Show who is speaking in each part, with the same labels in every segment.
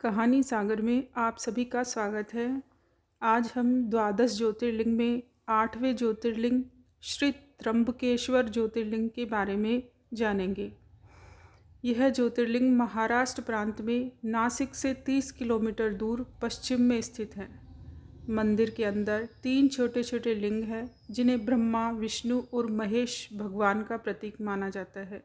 Speaker 1: कहानी सागर में आप सभी का स्वागत है। आज हम द्वादश ज्योतिर्लिंग में 8वें ज्योतिर्लिंग श्री त्र्यंबकेश्वर ज्योतिर्लिंग के बारे में जानेंगे। यह ज्योतिर्लिंग महाराष्ट्र प्रांत में नासिक से 30 किलोमीटर दूर पश्चिम में स्थित है। मंदिर के अंदर 3 छोटे छोटे लिंग हैं जिन्हें ब्रह्मा, विष्णु और महेश भगवान का प्रतीक माना जाता है।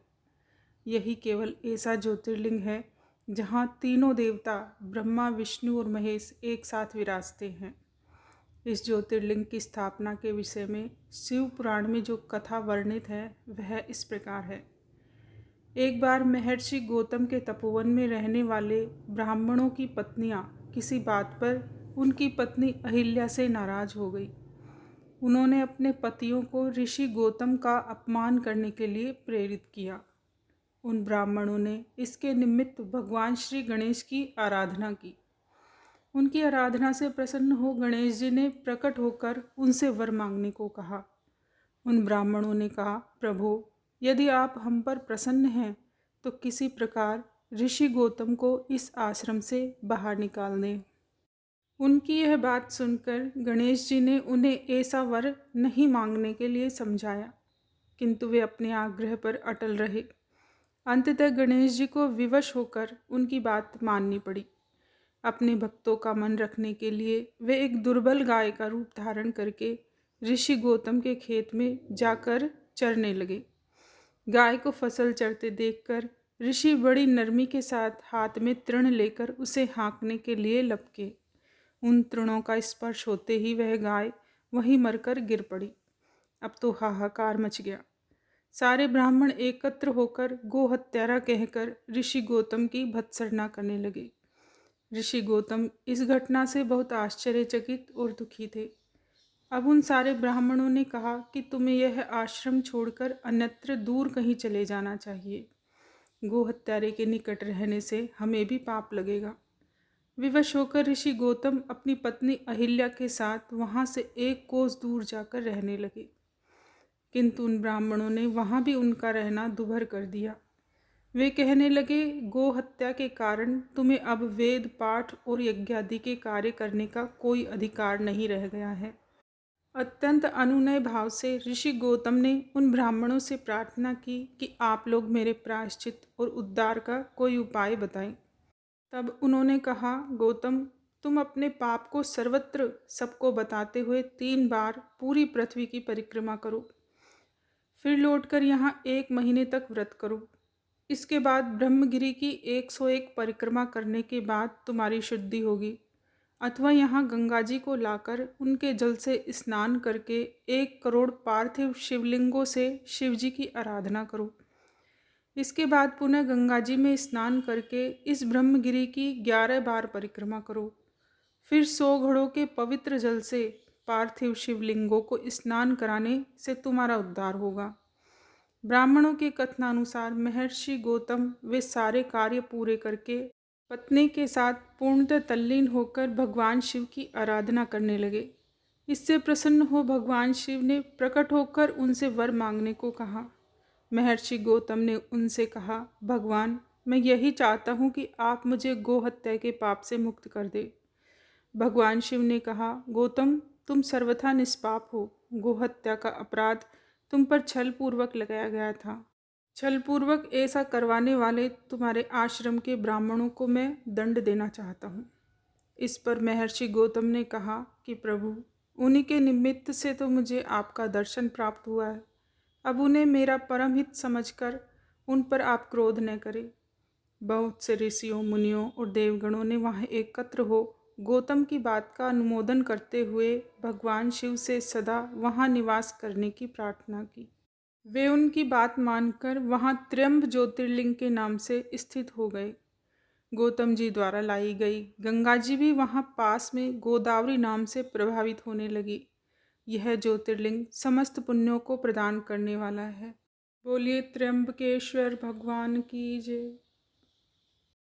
Speaker 1: यही केवल ऐसा ज्योतिर्लिंग है जहाँ तीनों देवता ब्रह्मा, विष्णु और महेश एक साथ विराजते हैं। इस ज्योतिर्लिंग की स्थापना के विषय में शिव पुराण में जो कथा वर्णित है वह इस प्रकार है। एक बार महर्षि गौतम के तपोवन में रहने वाले ब्राह्मणों की पत्नियां किसी बात पर उनकी पत्नी अहिल्या से नाराज हो गई। उन्होंने अपने पतियों को ऋषि गौतम का अपमान करने के लिए प्रेरित किया। उन ब्राह्मणों ने इसके निमित्त भगवान श्री गणेश की आराधना की। उनकी आराधना से प्रसन्न हो गणेश जी ने प्रकट होकर उनसे वर मांगने को कहा। उन ब्राह्मणों ने कहा, प्रभु, यदि आप हम पर प्रसन्न हैं तो किसी प्रकार ऋषि गौतम को इस आश्रम से बाहर निकाल दें। उनकी यह बात सुनकर गणेश जी ने उन्हें ऐसा वर नहीं मांगने के लिए समझाया, किंतु वे अपने आग्रह पर अटल रहे। अंततः गणेश जी को विवश होकर उनकी बात माननी पड़ी। अपने भक्तों का मन रखने के लिए वे एक दुर्बल गाय का रूप धारण करके ऋषि गौतम के खेत में जाकर चरने लगे। गाय को फसल चरते देखकर ऋषि बड़ी नरमी के साथ हाथ में तृण लेकर उसे हाँकने के लिए लपके। उन तृणों का स्पर्श होते ही वह गाय वहीं मरकर गिर पड़ी। अब तो हाहाकार मच गया। सारे ब्राह्मण एकत्र होकर गो हत्यारा कहकर ऋषि गौतम की भत्सना करने लगे। ऋषि गौतम इस घटना से बहुत आश्चर्यचकित और दुखी थे। अब उन सारे ब्राह्मणों ने कहा कि तुम्हें यह आश्रम छोड़कर अन्यत्र दूर कहीं चले जाना चाहिए। गो हत्यारे के निकट रहने से हमें भी पाप लगेगा। विवश होकर ऋषि गौतम अपनी पत्नी अहिल्या के साथ वहाँ से 1 कोस दूर जाकर रहने लगे, किंतु उन ब्राह्मणों ने वहाँ भी उनका रहना दुभर कर दिया। वे कहने लगे, गो हत्या के कारण तुम्हें अब वेद पाठ और यज्ञादि के कार्य करने का कोई अधिकार नहीं रह गया है। अत्यंत अनुनय भाव से ऋषि गौतम ने उन ब्राह्मणों से प्रार्थना की कि आप लोग मेरे प्रायश्चित और उद्धार का कोई उपाय बताएं। तब उन्होंने कहा, गौतम, तुम अपने पाप को सर्वत्र सबको बताते हुए 3 बार पूरी पृथ्वी की परिक्रमा करो। फिर लौटकर यहाँ 1 महीने तक व्रत करो। इसके बाद ब्रह्मगिरी की 101 परिक्रमा करने के बाद तुम्हारी शुद्धि होगी। अथवा यहाँ गंगा जी को लाकर उनके जल से स्नान करके 1 करोड़ पार्थिव शिवलिंगों से शिव जी की आराधना करो। इसके बाद पुनः गंगा जी में स्नान करके इस ब्रह्मगिरी की 11 बार परिक्रमा करो। फिर 100 घड़ों के पवित्र जल से पार्थिव शिवलिंगों को स्नान कराने से तुम्हारा उद्धार होगा। ब्राह्मणों के कथनानुसार महर्षि गौतम वे सारे कार्य पूरे करके पत्नी के साथ पूर्णतः तल्लीन होकर भगवान शिव की आराधना करने लगे। इससे प्रसन्न हो भगवान शिव ने प्रकट होकर उनसे वर मांगने को कहा। महर्षि गौतम ने उनसे कहा, भगवान, मैं यही चाहता हूँ कि आप मुझे गो हत्या के पाप से मुक्त कर दे। भगवान शिव ने कहा, गौतम, तुम सर्वथा निष्पाप हो। गोहत्या का अपराध तुम पर छल पूर्वक लगाया गया था। छल पूर्वक ऐसा करवाने वाले तुम्हारे आश्रम के ब्राह्मणों को मैं दंड देना चाहता हूँ। इस पर महर्षि गौतम ने कहा कि प्रभु, उन्हीं के निमित्त से तो मुझे आपका दर्शन प्राप्त हुआ है। अब उन्हें मेरा परम हित समझकर उन पर आप क्रोध न करें। बहुत से ऋषियों, मुनियों और देवगणों ने वहाँ एकत्र हो गौतम की बात का अनुमोदन करते हुए भगवान शिव से सदा वहाँ निवास करने की प्रार्थना की। वे उनकी बात मानकर वहाँ त्र्यंब ज्योतिर्लिंग के नाम से स्थित हो गए। गौतम जी द्वारा लाई गई गंगा जी भी वहाँ पास में गोदावरी नाम से प्रभावित होने लगी। यह ज्योतिर्लिंग समस्त पुण्यों को प्रदान करने वाला है। बोलिए त्र्यंबकेश्वर भगवान की जय।